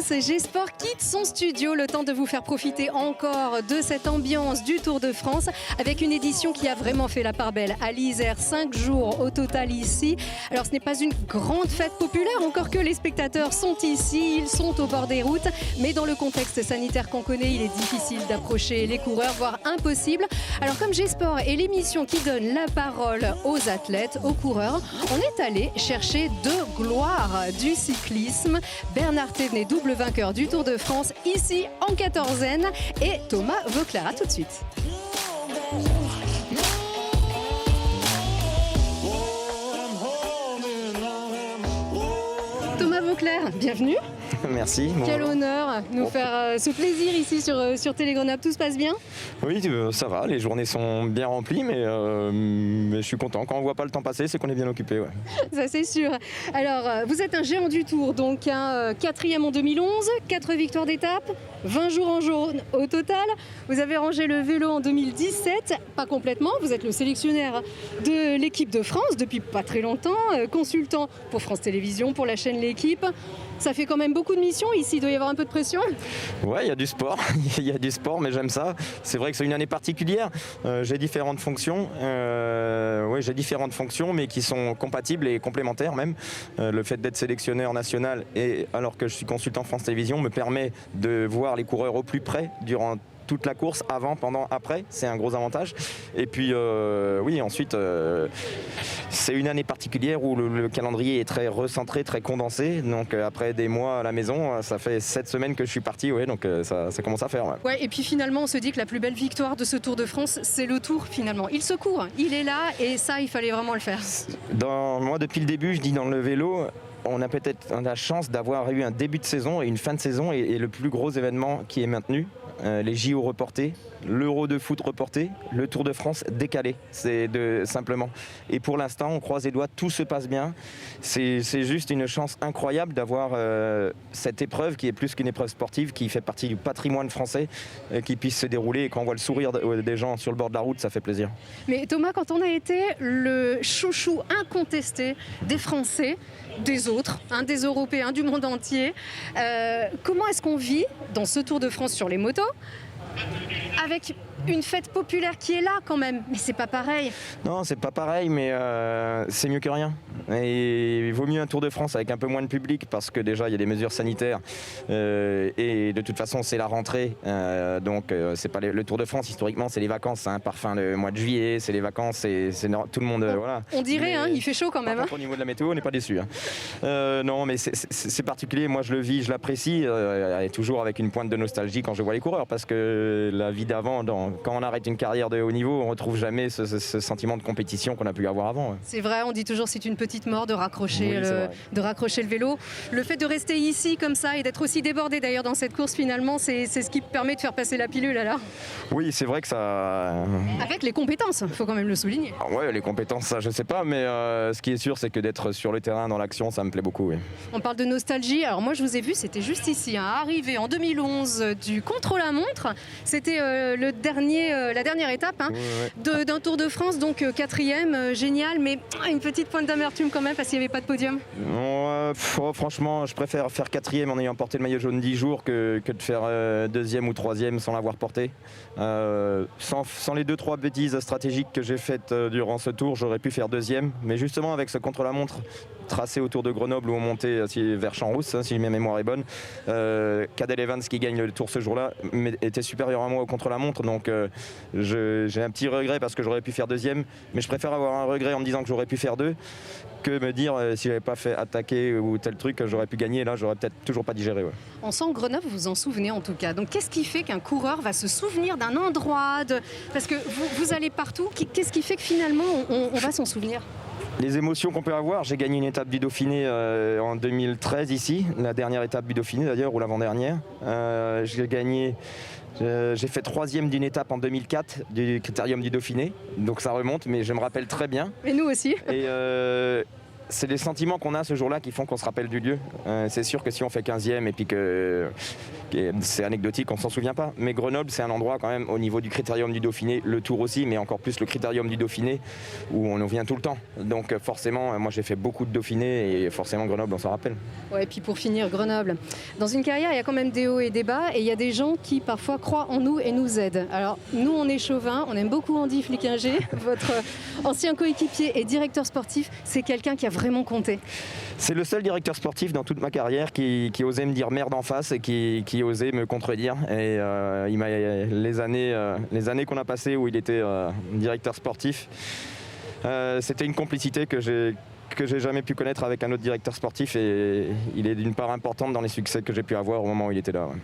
France, G-Sport quitte son studio, le temps de vous faire profiter encore de cette ambiance du Tour de France avec une édition qui a vraiment fait la part belle à l'Isère, 5 jours au total ici. Alors ce n'est pas une grande fête populaire, encore que les spectateurs sont ici, ils sont au bord des routes, mais dans le contexte sanitaire qu'on connaît, il est difficile d'approcher les coureurs, voire impossible. Alors comme G-Sport est l'émission qui donne la parole aux athlètes, aux coureurs, on est allé chercher deux gloires du cyclisme. Bernard Thévenet, double vainqueur du Tour de France, ici en quatorzaine, et Thomas Voeckler. À tout de suite. Thomas Voeckler, bienvenue. Merci. Quel honneur nous faire ce plaisir ici sur Télé Grenoble. Tout se passe bien? Oui, ça va. Les journées sont bien remplies, mais je suis content. Quand on ne voit pas le temps passer, c'est qu'on est bien occupé. Ouais. Ça, c'est sûr. Alors, vous êtes un géant du Tour, donc un quatrième en 2011, 4 victoires d'étape, 20 jours en jaune au total. Vous avez rangé le vélo en 2017, pas complètement. Vous êtes le sélectionnaire de l'équipe de France depuis pas très longtemps, consultant pour France Télévisions, pour la chaîne L'Équipe. Ça fait quand même beaucoup de missions ici, il doit y avoir un peu de pression. Ouais, il y a du sport, il y a du sport, mais j'aime ça. C'est vrai que c'est une année particulière. J'ai différentes fonctions, mais qui sont compatibles et complémentaires même. Le fait d'être sélectionneur national et alors que je suis consultant France Télévisions me permet de voir les coureurs au plus près durant toute la course, avant, pendant, après, c'est un gros avantage. Et puis ensuite c'est une année particulière où le calendrier est très recentré, très condensé. Donc après des mois à la maison, ça fait 7 semaines que je suis parti, donc ça commence à faire. Ouais, et puis finalement on se dit que la plus belle victoire de ce Tour de France, c'est le Tour finalement. Il se court, il est là et ça il fallait vraiment le faire. Moi depuis le début, je dis dans le vélo, on a peut-être la chance d'avoir eu un début de saison et une fin de saison et le plus gros événement qui est maintenu. Les JO reportés, l'Euro de foot reporté, le Tour de France décalé, simplement. Et pour l'instant, on croise les doigts, tout se passe bien. C'est juste une chance incroyable d'avoir cette épreuve qui est plus qu'une épreuve sportive, qui fait partie du patrimoine français, qui puisse se dérouler. Et quand on voit le sourire des gens sur le bord de la route, ça fait plaisir. Mais Thomas, quand on a été le chouchou incontesté des Français, des autres, des Européens, du monde entier, comment est-ce qu'on vit dans ce Tour de France sur les motos avec une fête populaire qui est là quand même, mais c'est pas pareil. Non, c'est pas pareil, mais c'est mieux que rien. Et il vaut mieux un Tour de France avec un peu moins de public parce que déjà il y a des mesures sanitaires et de toute façon c'est la rentrée, donc c'est pas le Tour de France historiquement, c'est les vacances, c'est un parfum le mois de juillet, c'est les vacances, c'est tout le monde voilà. On dirait, il fait chaud quand même. Au niveau de la météo, on n'est pas déçus. Non, mais c'est particulier. Moi je le vis, je l'apprécie, et toujours avec une pointe de nostalgie quand je vois les coureurs parce que la vie d'avant, quand on arrête une carrière de haut niveau, on retrouve jamais ce sentiment de compétition qu'on a pu avoir avant. C'est vrai, on dit toujours c'est une petite mort de raccrocher le vélo. Le fait de rester ici comme ça et d'être aussi débordé d'ailleurs dans cette course finalement, c'est ce qui permet de faire passer la pilule alors. Oui, c'est vrai que ça... Avec les compétences, il faut quand même le souligner. Ouais, les compétences, ça je sais pas, mais ce qui est sûr c'est que d'être sur le terrain dans l'action, ça me plaît beaucoup. Oui. On parle de nostalgie, alors moi je vous ai vu, c'était juste ici, arrivé en 2011 du contre-la-montre, c'était la dernière étape d'un Tour de France, donc quatrième, génial, mais une petite pointe d'amertume quand même parce qu'il n'y avait pas de podium. Franchement, je préfère faire quatrième en ayant porté le maillot jaune 10 jours que de faire deuxième ou troisième sans l'avoir porté. Sans les 2-3 bêtises stratégiques que j'ai faites durant ce tour, j'aurais pu faire deuxième, mais justement avec ce contre-la-montre tracé autour de Grenoble où on montait vers Champs-Rousse, si ma mémoire est bonne, Cadel Evans qui gagne le tour ce jour-là était supérieur à moi au contre-la-montre, donc j'ai un petit regret parce que j'aurais pu faire deuxième, mais je préfère avoir un regret en me disant que j'aurais pu faire deux que me dire si j'avais pas fait attaquer ou tel truc j'aurais pu gagner, là j'aurais peut-être toujours pas digéré. Ouais. On sent Grenoble, vous vous en souvenez en tout cas, donc qu'est-ce qui fait qu'un coureur va se souvenir d'un endroit parce que vous allez partout, qu'est-ce qui fait que finalement on va s'en souvenir? Les émotions qu'on peut avoir, j'ai gagné une étape du Dauphiné en 2013 ici, la dernière étape du Dauphiné d'ailleurs, ou l'avant-dernière. J'ai fait troisième d'une étape en 2004 du Critérium du Dauphiné, donc ça remonte, mais je me rappelle très bien. Et nous aussi. c'est les sentiments qu'on a ce jour-là qui font qu'on se rappelle du lieu. C'est sûr que si on fait 15e et puis que c'est anecdotique, on ne s'en souvient pas. Mais Grenoble, c'est un endroit quand même au niveau du Critérium du Dauphiné, le Tour aussi, mais encore plus le Critérium du Dauphiné, où on en vient tout le temps. Donc forcément, moi j'ai fait beaucoup de Dauphiné et forcément Grenoble, on s'en rappelle. Ouais, et puis pour finir, Grenoble. Dans une carrière, il y a quand même des hauts et des bas, et il y a des gens qui parfois croient en nous et nous aident. Alors nous, on est chauvin, on aime beaucoup Andy Flickinger, votre ancien coéquipier et directeur sportif. C'est quelqu'un qui a vraiment compté. C'est le seul directeur sportif dans toute ma carrière qui osait me dire merde en face et qui osait me contredire. Et les années qu'on a passées où il était directeur sportif, c'était une complicité que j'ai jamais pu connaître avec un autre directeur sportif, et il est d'une part importante dans les succès que j'ai pu avoir au moment où il était là. Ouais.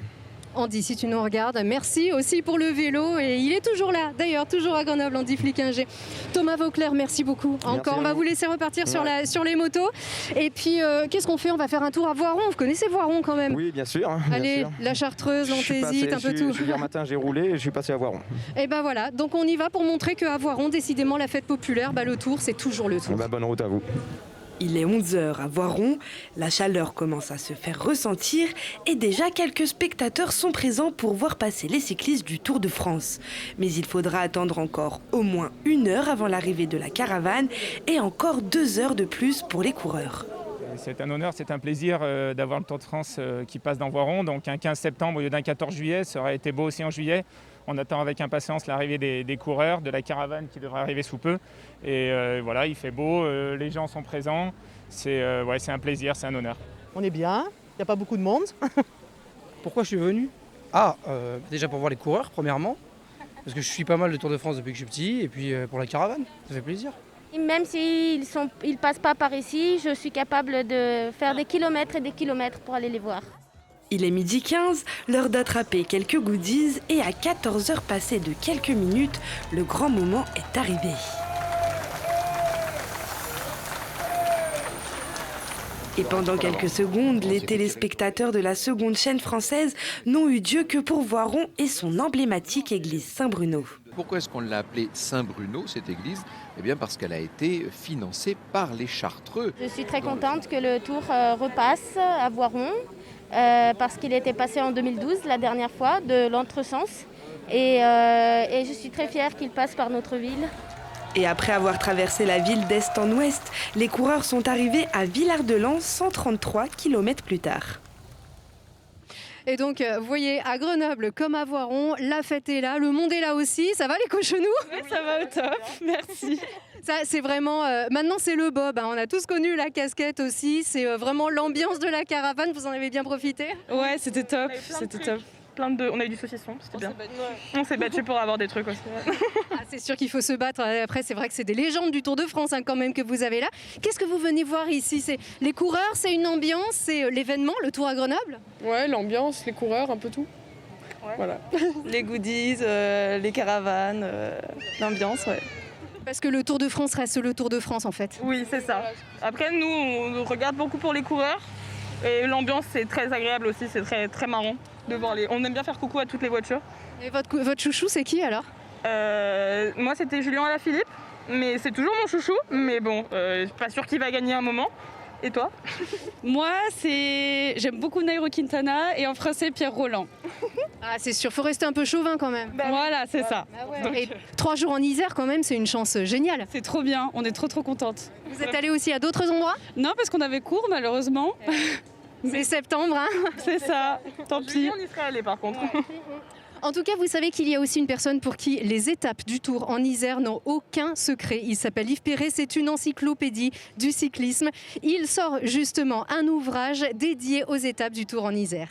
Andy, si tu nous regardes, merci aussi pour le vélo, et il est toujours là, d'ailleurs, toujours à Grenoble, Andy Flickinger. Thomas Vauclair, merci beaucoup. Encore, on va vous laisser repartir sur les motos. Et puis, qu'est-ce qu'on fait? On va faire un tour à Voiron. Vous connaissez Voiron quand même? Oui, bien sûr. Allez, bien sûr. La Chartreuse, l'Anthésite, un peu tout. Hier matin, j'ai roulé et je suis passé à Voiron. Et ben voilà, donc on y va pour montrer qu'à Voiron, décidément, la fête populaire, le Tour, c'est toujours le Tour. Bonne route à vous. Il est 11h à Voiron, la chaleur commence à se faire ressentir et déjà quelques spectateurs sont présents pour voir passer les cyclistes du Tour de France. Mais il faudra attendre encore au moins 1 heure avant l'arrivée de la caravane et encore 2 heures de plus pour les coureurs. C'est un honneur, c'est un plaisir d'avoir le Tour de France qui passe dans Voiron. Donc un 15 septembre au lieu d'un 14 juillet, ça aurait été beau aussi en juillet. On attend avec impatience l'arrivée des coureurs, de la caravane qui devrait arriver sous peu. Et voilà, il fait beau, les gens sont présents. C'est un plaisir, c'est un honneur. On est bien, il n'y a pas beaucoup de monde. Pourquoi je suis venu? Déjà pour voir les coureurs, premièrement. Parce que je suis pas mal le Tour de France depuis que je suis petit. Et puis pour la caravane, ça fait plaisir. Même s'ils ne passent pas par ici, je suis capable de faire des kilomètres et des kilomètres pour aller les voir. Il est 12h15, l'heure d'attraper quelques goodies et à 14h passées de quelques minutes, le grand moment est arrivé. Et pendant quelques secondes, les téléspectateurs de la seconde chaîne française n'ont eu Dieu que pour Voiron et son emblématique église Saint-Bruno. Pourquoi est-ce qu'on l'a appelée Saint-Bruno, cette église? Eh bien parce qu'elle a été financée par les Chartreux. Je suis très contente que le Tour repasse à Voiron, parce qu'il était passé en 2012, la dernière fois, de l'entresens. Et je suis très fière qu'il passe par notre ville. Et après avoir traversé la ville d'est en ouest, les coureurs sont arrivés à Villard-de-Lans 133 km plus tard. Et donc, vous voyez, à Grenoble comme à Voiron, la fête est là, le monde est là aussi. Ça va les cochonous? Oui, ça va au top, merci. Ça, c'est vraiment... maintenant, c'est le bob. On a tous connu la casquette aussi. C'est vraiment l'ambiance de la caravane. Vous en avez bien profité? Ouais, c'était top, c'était top. On a eu du saucisson, c'était bien. On s'est battu pour avoir des trucs aussi. C'est sûr qu'il faut se battre. Après, c'est vrai que c'est des légendes du Tour de France quand même que vous avez là. Qu'est-ce que vous venez voir ici? C'est les coureurs, c'est une ambiance, c'est l'événement, le Tour à Grenoble? Ouais, l'ambiance, les coureurs, un peu tout. Ouais. Voilà. Les goodies, les caravanes, l'ambiance, ouais. Parce que le Tour de France reste le Tour de France en fait. Oui, c'est ça. Après, nous, on regarde beaucoup pour les coureurs. Et l'ambiance, c'est très agréable aussi, c'est très, très marrant de voir les... On aime bien faire coucou à toutes les voitures. Et votre chouchou, c'est qui alors? Moi, c'était Julien Alaphilippe, mais c'est toujours mon chouchou. Mais bon, je suis pas sûre qu'il va gagner un moment. Et toi? Moi, j'aime beaucoup Nairo Quintana et en français, Pierre Roland. Ah, c'est sûr, faut rester un peu chauvin quand même. Voilà, c'est ça. Ah ouais. Donc... Et 3 jours en Isère quand même, c'est une chance géniale. C'est trop bien, on est trop contente. Vous êtes allé aussi à d'autres endroits? Non, parce qu'on avait cours malheureusement. C'est septembre, hein. C'est ça, tant pis. On y serait allé par contre. En tout cas, vous savez qu'il y a aussi une personne pour qui les étapes du Tour en Isère n'ont aucun secret. Il s'appelle Yves Perret, c'est une encyclopédie du cyclisme. Il sort justement un ouvrage dédié aux étapes du Tour en Isère.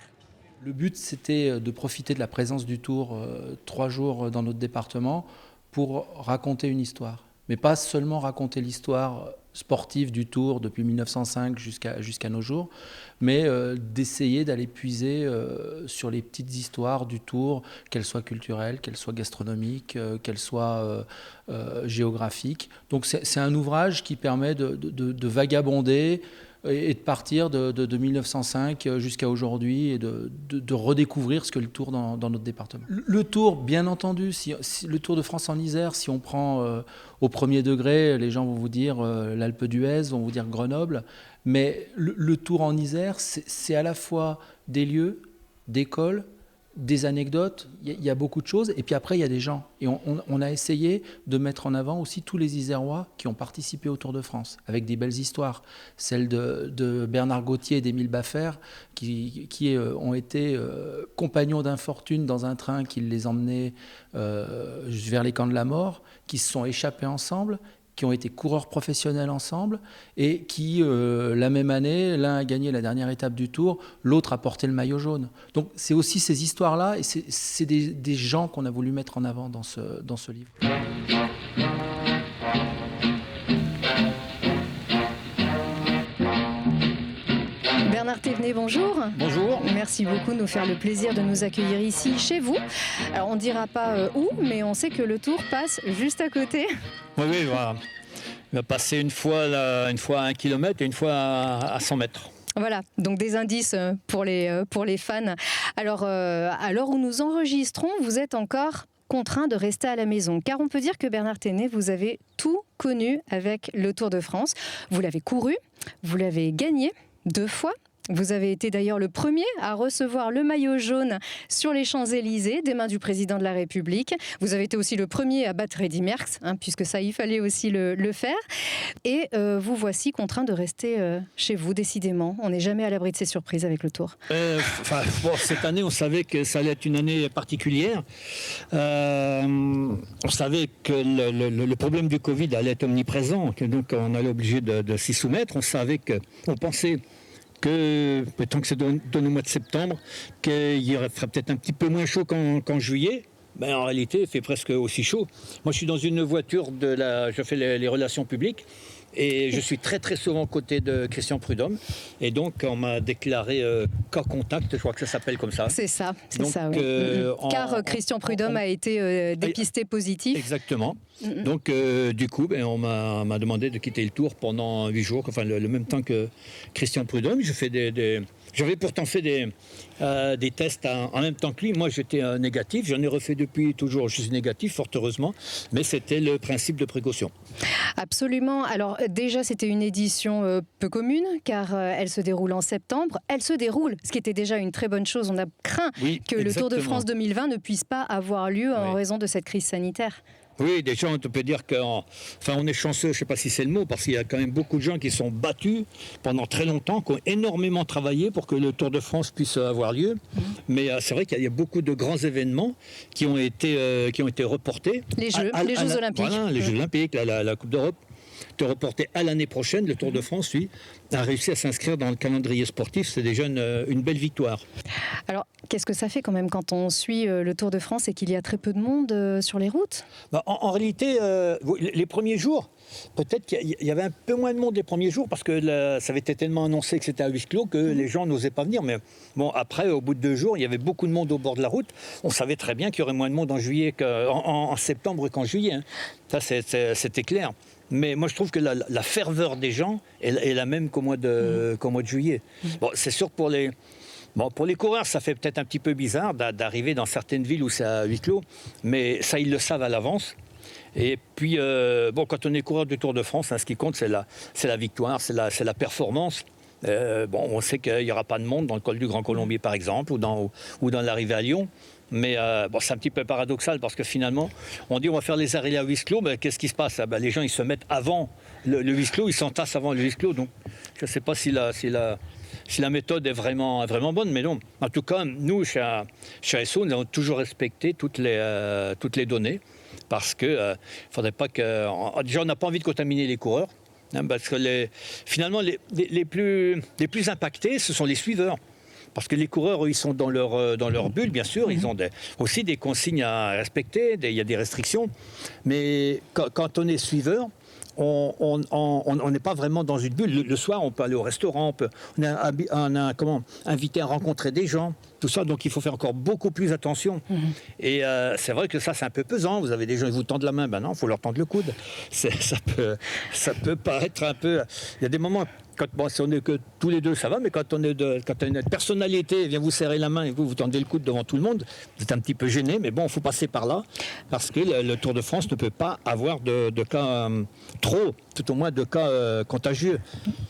Le but, c'était de profiter de la présence du Tour 3 jours dans notre département pour raconter une histoire. Mais pas seulement raconter l'histoire sportive du Tour depuis 1905 jusqu'à nos jours, mais d'essayer d'aller puiser sur les petites histoires du Tour, qu'elles soient culturelles, qu'elles soient gastronomiques, qu'elles soient géographiques. Donc c'est un ouvrage qui permet de vagabonder et de partir de 1905 jusqu'à aujourd'hui et de redécouvrir ce que le Tour dans notre département. Le Tour, bien entendu, si le Tour de France en Isère, si on prend au premier degré, les gens vont vous dire l'Alpe d'Huez, vont vous dire Grenoble, mais le Tour en Isère, c'est à la fois des lieux, des cols, des anecdotes, il y a beaucoup de choses, et puis après il y a des gens. Et on a essayé de mettre en avant aussi tous les Isérois qui ont participé au Tour de France, avec des belles histoires. Celle de Bernard Gauthier et d'Émile Baffert, qui ont été compagnons d'infortune dans un train qui les emmenait vers les camps de la mort, qui se sont échappés ensemble, qui ont été coureurs professionnels ensemble et qui, la même année, l'un a gagné la dernière étape du Tour, l'autre a porté le maillot jaune. Donc c'est aussi ces histoires-là et c'est des gens qu'on a voulu mettre en avant dans ce livre. Bernard Thévenet, bonjour. Bonjour. Merci beaucoup de nous faire le plaisir de nous accueillir ici, chez vous. Alors on ne dira pas où, mais on sait que le Tour passe juste à côté. Oui, voilà. Il va passer une fois à 1 km et une fois à 100 mètres. Voilà, donc des indices pour les fans. Alors, à l'heure où nous enregistrons, vous êtes encore contraint de rester à la maison. Car on peut dire que Bernard Thévenet, vous avez tout connu avec le Tour de France. Vous l'avez couru, vous l'avez gagné 2 fois. Vous avez été d'ailleurs le premier à recevoir le maillot jaune sur les Champs-Élysées des mains du président de la République. Vous avez été aussi le premier à battre Eddy Merckx, puisque ça, il fallait aussi le faire. Et vous voici contraint de rester chez vous, décidément. On n'est jamais à l'abri de ces surprises avec le Tour. Cette année, on savait que ça allait être une année particulière. On savait que le problème du Covid allait être omniprésent, que donc on allait obligé de s'y soumettre. On pensait que, tant que c'est dans le mois de septembre, qu'il ferait peut-être un petit peu moins chaud qu'en juillet. Ben, en réalité, il fait presque aussi chaud. Moi, je suis dans une voiture je fais les relations publiques et je suis très très souvent aux côtés de Christian Prudhomme. Et donc, on m'a déclaré cas contact, je crois que ça s'appelle comme ça. C'est ça, oui. Car Christian Prudhomme a été dépisté positif. Exactement. Donc, du coup, on m'a demandé de quitter le Tour pendant 8 jours, enfin le même temps que Christian Prudhomme. J'avais pourtant fait des tests en même temps que lui. Moi, j'étais négatif. J'en ai refait depuis toujours. Je suis négatif, fort heureusement. Mais c'était le principe de précaution. Absolument. Alors, déjà, c'était une édition peu commune, car elle se déroule en septembre. Elle se déroule, ce qui était déjà une très bonne chose. On a craint que le Tour de France 2020 ne puisse pas avoir lieu en raison de cette crise sanitaire. Oui, déjà, on peut dire qu'on est chanceux, je ne sais pas si c'est le mot, parce qu'il y a quand même beaucoup de gens qui sont battus pendant très longtemps, qui ont énormément travaillé pour que le Tour de France puisse avoir lieu. Mais c'est vrai qu'il y a beaucoup de grands événements qui ont été reportés. Les Jeux Olympiques. Voilà, les Jeux Olympiques, la Coupe d'Europe. De reporter à l'année prochaine. Le Tour de France, lui, a réussi à s'inscrire dans le calendrier sportif. C'est déjà une belle victoire. Alors, qu'est-ce que ça fait quand même quand on suit le Tour de France et qu'il y a très peu de monde sur les routes ? En réalité, les premiers jours, peut-être qu'il y avait un peu moins de monde les premiers jours parce que ça avait été tellement annoncé que c'était à huis clos que les gens n'osaient pas venir. Mais bon, après, au bout de 2 jours, il y avait beaucoup de monde au bord de la route. On savait très bien qu'il y aurait moins de monde en juillet en septembre qu'en juillet. Ça, c'était clair. Mais moi, je trouve que la ferveur des gens est la même qu'au mois de juillet. Bon, c'est sûr que pour les coureurs, ça fait peut-être un petit peu bizarre d'arriver dans certaines villes où c'est à huis clos, mais ça, ils le savent à l'avance. Et puis, quand on est coureur du Tour de France, ce qui compte, c'est la victoire, c'est la performance. On sait qu'il n'y aura pas de monde dans le col du Grand Colombier, par exemple, ou dans l'arrivée à Lyon. Mais c'est un petit peu paradoxal parce que finalement, on dit on va faire les arrêts à huis clos. Qu'est-ce qui se passe ? Les gens, ils se mettent avant le huis clos, ils s'entassent avant le huis clos. Donc, je ne sais pas si la méthode est vraiment bonne, mais non. En tout cas, nous, chez ASO, nous avons toujours respecté toutes les données parce qu'il ne faudrait pas que... Déjà, on n'a pas envie de contaminer les coureurs. Parce que finalement, les plus impactés, ce sont les suiveurs. Parce que les coureurs, ils sont dans leur bulle, bien sûr. Ils ont aussi des consignes à respecter, il y a des restrictions. Mais quand on est suiveur, on n'est pas vraiment dans une bulle. Le soir, on peut aller au restaurant, on est invité à rencontrer des gens, tout ça. Donc, il faut faire encore beaucoup plus attention. Et c'est vrai que ça, c'est un peu pesant. Vous avez des gens qui vous tendent la main. Ben non, il faut leur tendre le coude. Ça peut paraître un peu... Il y a des moments... si on est que tous les deux, ça va, mais quand une personnalité vient vous serrer la main et vous tendez le coude devant tout le monde, vous êtes un petit peu gêné, mais bon, il faut passer par là, parce que le Tour de France ne peut pas avoir de cas tout au moins de cas contagieux.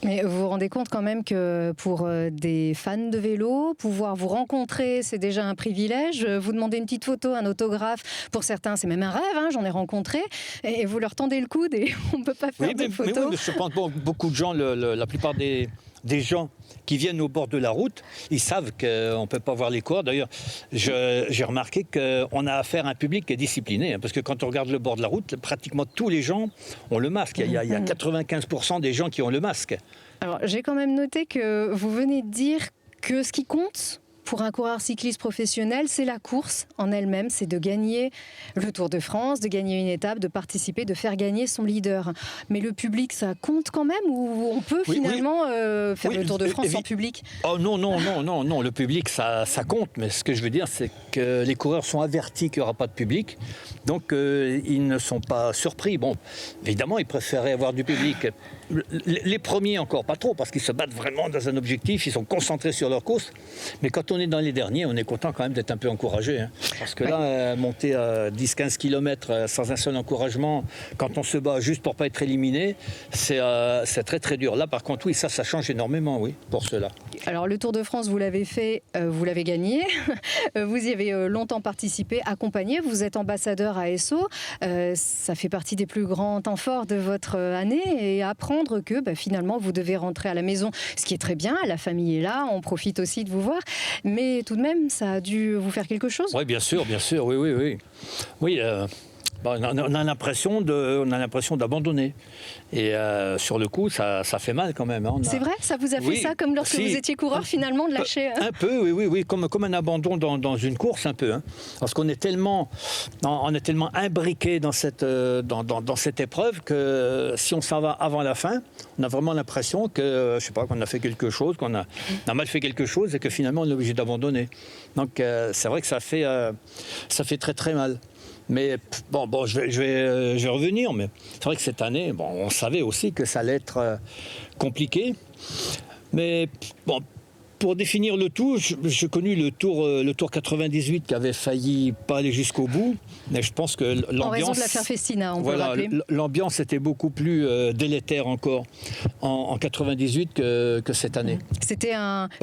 Mais vous vous rendez compte quand même que pour des fans de vélo, pouvoir vous rencontrer, c'est déjà un privilège. Vous demandez une petite photo, un autographe, pour certains, c'est même un rêve, hein, j'en ai rencontré, et vous leur tendez le coude et on ne peut pas faire de photos. Mais je pense que beaucoup de gens, la plupart des gens qui viennent au bord de la route, ils savent qu'on ne peut pas voir les coureurs. D'ailleurs, j'ai remarqué qu'on a affaire à un public qui est discipliné, hein, parce que quand on regarde le bord de la route, pratiquement tous les gens ont le masque. Il y a 95% des gens qui ont le masque. Alors, j'ai quand même noté que vous venez de dire que ce qui compte pour un coureur cycliste professionnel, c'est la course en elle-même, c'est de gagner le Tour de France, de gagner une étape, de participer, de faire gagner son leader. Mais le public, ça compte quand même, ou on peut finalement faire le Tour de France sans public? Oh non, le public, ça compte, mais ce que je veux dire, c'est que les coureurs sont avertis qu'il n'y aura pas de public, donc ils ne sont pas surpris. Bon, évidemment, ils préféraient avoir du public. Les premiers encore pas trop, parce qu'ils se battent vraiment dans un objectif, ils sont concentrés sur leur course, mais quand on est dans les derniers, on est content quand même d'être un peu encouragé, hein. Parce que là, monter à 10-15 km sans un seul encouragement, quand on se bat juste pour ne pas être éliminé, c'est très très dur. Là par contre, oui, ça change énormément, oui, pour cela. Alors le Tour de France, vous l'avez fait, vous l'avez gagné, vous y avez longtemps participé, accompagné, vous êtes ambassadeur à Esso, ça fait partie des plus grands temps forts de votre année, et apprendre que finalement vous devez rentrer à la maison, ce qui est très bien, la famille est là, on profite aussi de vous voir, mais tout de même ça a dû vous faire quelque chose? Oui, bien sûr, oui. Oui, on a l'impression d'abandonner. Et sur le coup, ça fait mal quand même. Hein. C'est vrai? Ça vous a fait ça comme lorsque vous étiez coureur finalement, de lâcher Un peu, oui. Comme un abandon dans une course, un peu. Hein. Parce qu'on est tellement imbriqué dans cette épreuve que si on s'en va avant la fin, on a vraiment l'impression que, qu'on a fait quelque chose, qu'on a mal fait quelque chose et que finalement on est obligé d'abandonner. Donc c'est vrai que ça fait très très mal. Mais bon, je vais revenir, mais c'est vrai que cette année, on savait aussi que ça allait être compliqué. Mais bon, pour définir le tout, j'ai connu le tour 98 qui avait failli pas aller jusqu'au bout. Mais je pense que l'ambiance... En raison de l'affaire Festina, on peut le rappeler. L'ambiance était beaucoup plus délétère encore en 98 que cette année. C'était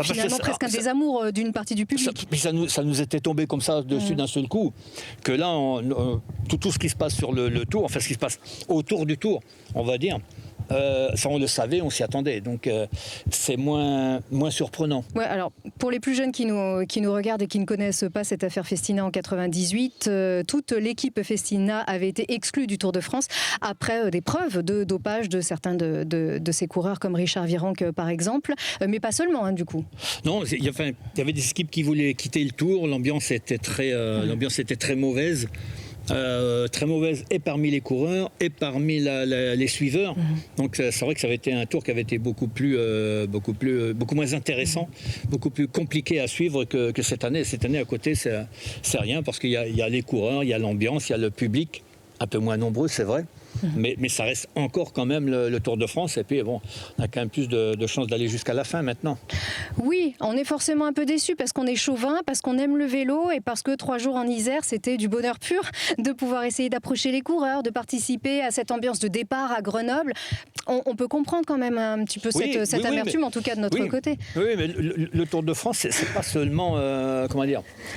finalement presque un désamour d'une partie du public. Ça nous était tombé comme ça dessus d'un seul coup. Que là, tout ce qui se passe sur le tour, enfin ce qui se passe autour du tour, on va dire, ça on le savait, on s'y attendait, donc c'est moins surprenant. Ouais, alors pour les plus jeunes qui nous regardent et qui ne connaissent pas cette affaire Festina en 98, toute l'équipe Festina avait été exclue du Tour de France après des preuves de dopage de certains de ces coureurs comme Richard Virenque par exemple, mais pas seulement du coup. Non, il y avait des équipes qui voulaient quitter le Tour, l'ambiance était très mauvaise. Très mauvaise et parmi les coureurs et parmi les suiveurs. Donc c'est vrai que ça avait été un tour qui avait été beaucoup moins intéressant, beaucoup plus compliqué à suivre que cette année. Cette année à côté c'est rien parce qu'il y a les coureurs, il y a l'ambiance, il y a le public, un peu moins nombreux c'est vrai. Mais ça reste encore quand même le Tour de France et puis on a quand même plus de chances d'aller jusqu'à la fin maintenant. Oui, on est forcément un peu déçu parce qu'on est chauvin, parce qu'on aime le vélo et parce que 3 jours en Isère c'était du bonheur pur de pouvoir essayer d'approcher les coureurs, de participer à cette ambiance de départ à Grenoble. On peut comprendre quand même un petit peu cette amertume en tout cas de notre côté. Oui, mais le Tour de France c'est pas seulement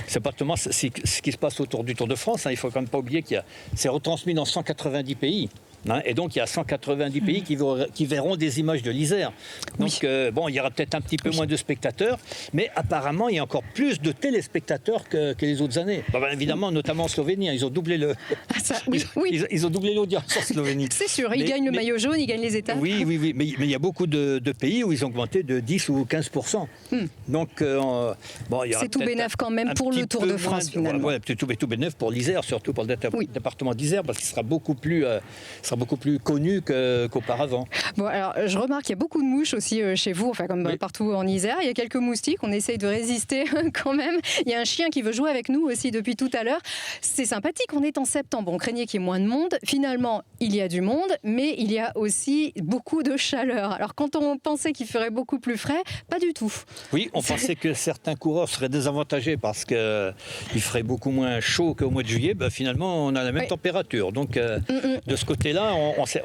c'est pas seulement ce qui se passe autour du Tour de France. Hein, il faut quand même pas oublier c'est retransmis dans 190 pays. Et donc il y a 190 pays qui verront des images de l'Isère. Donc il y aura peut-être un petit peu moins de spectateurs, mais apparemment il y a encore plus de téléspectateurs que les autres années. Évidemment, notamment en Slovénie, ils ont doublé ils ont doublé l'audience en Slovénie. C'est sûr, ils gagnent le maillot jaune, ils gagnent les étapes. Oui, mais il y a beaucoup de pays où ils ont augmenté de 10 ou 15%. Donc il y aura c'est tout bénef quand même pour le Tour de France finalement. C'est tout bénef pour l'Isère, surtout pour le département d'Isère, parce qu'il sera beaucoup plus sera beaucoup plus connu qu'auparavant. Bon, alors je remarque qu'il y a beaucoup de mouches aussi chez vous, enfin comme partout en Isère. Il y a quelques moustiques, on essaye de résister quand même. Il y a un chien qui veut jouer avec nous aussi depuis tout à l'heure. C'est sympathique, on est en septembre, on craignait qu'il y ait moins de monde. Finalement, il y a du monde, mais il y a aussi beaucoup de chaleur. Alors quand on pensait qu'il ferait beaucoup plus frais, pas du tout. Oui, on pensait que certains coureurs seraient désavantagés parce qu'il ferait beaucoup moins chaud qu'au mois de juillet. Ben, finalement, on a la même température. Donc de ce côté-là,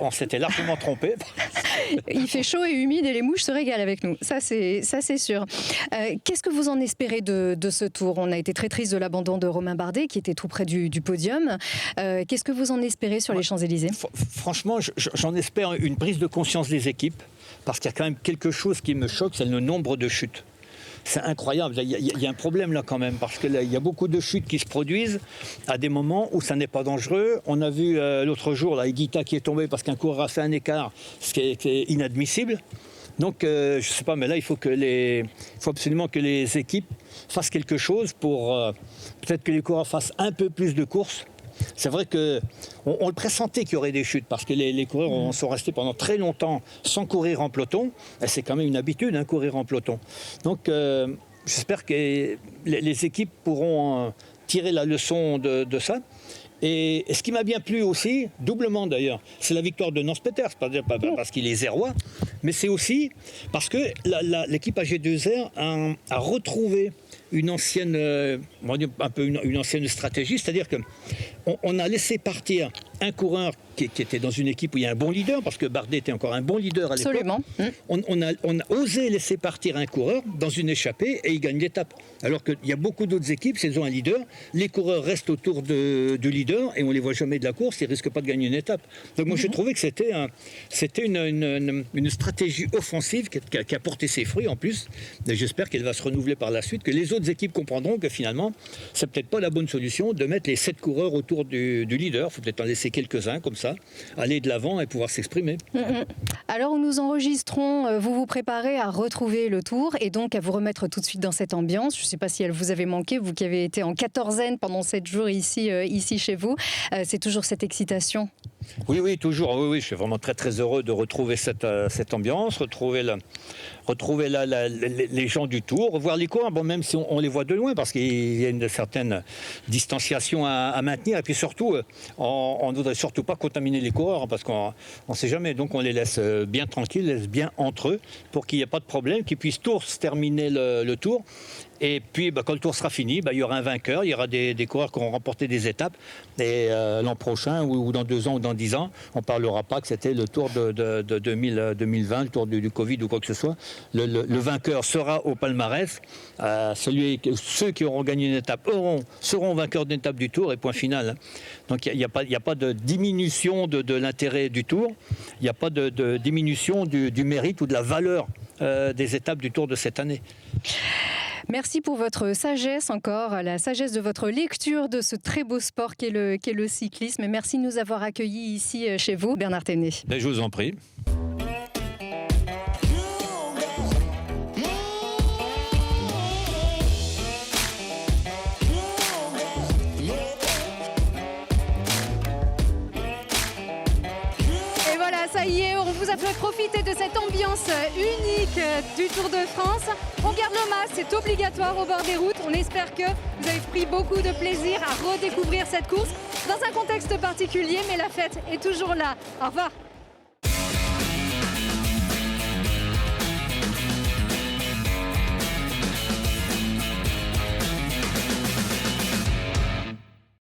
on s'était largement trompé. Il fait chaud et humide et les mouches se régalent avec nous, ça c'est sûr. Qu'est-ce que vous en espérez de ce tour? On a été très triste de l'abandon de Romain Bardet qui était tout près du podium. Qu'est-ce que vous en espérez sur les Champs-Élysées? Franchement, j'en espère une prise de conscience des équipes parce qu'il y a quand même quelque chose qui me choque, c'est le nombre de chutes. C'est incroyable, il y a un problème là quand même, parce qu'il y a beaucoup de chutes qui se produisent à des moments où ça n'est pas dangereux. On a vu l'autre jour, là, Higuita qui est tombé parce qu'un coureur a fait un écart, ce qui est inadmissible. Donc je ne sais pas, mais là il faut absolument que les équipes fassent quelque chose pour peut-être que les coureurs fassent un peu plus de courses. C'est vrai qu'on le pressentait qu'il y aurait des chutes parce que les coureurs sont restés pendant très longtemps sans courir en peloton. Et c'est quand même une habitude, courir en peloton. Donc j'espère que les équipes pourront tirer la leçon de ça. Et ce qui m'a bien plu aussi, doublement d'ailleurs, c'est la victoire de Nance Peters, pas parce qu'il est zérois, mais c'est aussi parce que l'équipe AG2R a retrouvé une ancienne, une ancienne stratégie, c'est-à-dire qu'on a laissé partir un coureur qui était dans une équipe où il y a un bon leader, parce que Bardet était encore un bon leader à l'époque. Absolument. On a osé laisser partir un coureur dans une échappée et il gagne l'étape. Alors qu'il y a beaucoup d'autres équipes, s'ils ont un leader, les coureurs restent autour du leader et on ne les voit jamais de la course, ils ne risquent pas de gagner une étape. Donc moi j'ai trouvé que c'était une stratégie offensive qui a porté ses fruits en plus. Et j'espère qu'elle va se renouveler par la suite, que les autres équipes comprendront que finalement, c'est peut-être pas la bonne solution de mettre les 7 coureurs autour du leader. Il faut peut-être en laisser quelques-uns comme ça, aller de l'avant et pouvoir s'exprimer. Alors où nous enregistrons, vous vous préparez à retrouver le Tour et donc à vous remettre tout de suite dans cette ambiance. Je ne sais pas si elle vous avait manqué, vous qui avez été en quatorzaine pendant 7 jours ici chez vous. C'est toujours cette excitation? Oui, toujours. Oui, je suis vraiment très très heureux de retrouver cette ambiance, retrouver les gens du Tour, revoir les coureurs, même si on les voit de loin, parce qu'il y a une certaine distanciation à maintenir. Et puis surtout, on ne voudrait surtout pas contaminer les coureurs, parce qu'on ne sait jamais. Donc on les laisse bien tranquilles, laisse bien entre eux, pour qu'il n'y ait pas de problème, qu'ils puissent tous terminer le Tour. Et puis, quand le Tour sera fini, il y aura un vainqueur, il y aura des coureurs qui auront remporté des étapes. Et l'an prochain, ou dans 2 ans, ou dans 10 ans, on ne parlera pas que c'était le Tour de 2020, le Tour du Covid ou quoi que ce soit. Le vainqueur sera au palmarès. Ceux qui auront gagné une étape seront vainqueurs d'une étape du Tour, et point final. Donc il n'y a pas de diminution de l'intérêt du Tour, il n'y a pas de diminution du mérite ou de la valeur des étapes du Tour de cette année. Merci pour votre sagesse encore, la sagesse de votre lecture de ce très beau sport qu'est le cyclisme. Et merci de nous avoir accueillis ici chez vous, Bernard Thévenet. Je vous en prie. Ça y est, on vous a fait profiter de cette ambiance unique du Tour de France. On garde le masque, c'est obligatoire au bord des routes. On espère que vous avez pris beaucoup de plaisir à redécouvrir cette course dans un contexte particulier, mais la fête est toujours là. Au revoir.